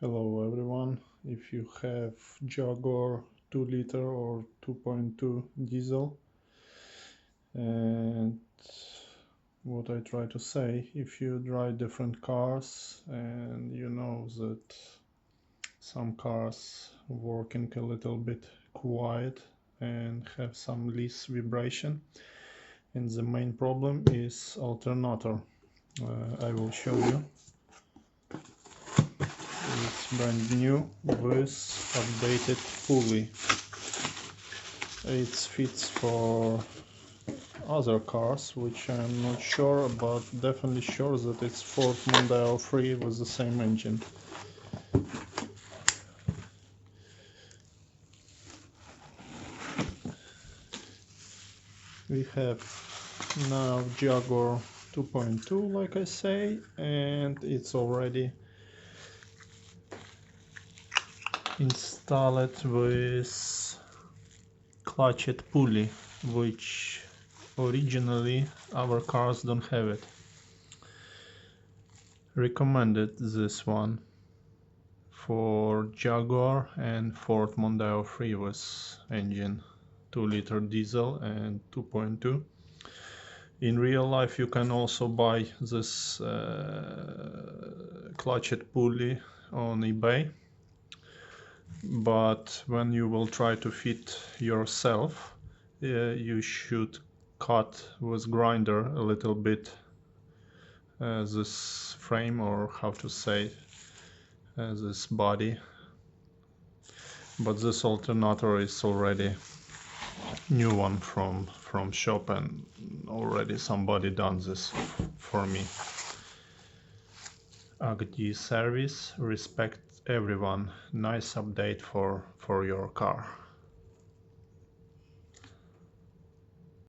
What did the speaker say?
Hello everyone. If you have Jaguar 2-liter or 2.2 diesel, and what I try to say, if you drive different cars and you know that some cars working a little bit quiet and have some less vibration, and the main problem is alternator. I will show you. It's brand new with updated pulley. It fits for other cars, which I'm not sure, but definitely sure that it's Ford Mondeo 3 with the same engine. We have now Jaguar 2.2, like I say, and it's already installed with clutched pulley, which originally our cars don't have it. Recommended this one for Jaguar and Ford Mondeo 3 with engine, 2-liter diesel and 2.2. In real life you can also buy this clutched pulley on eBay, but when you will try to fit yourself, you should cut with grinder a little bit this frame, or how to say, this body. But this alternator is already new one from shop, and already somebody done this for me. AGD service, respect everyone. Nice update for your car.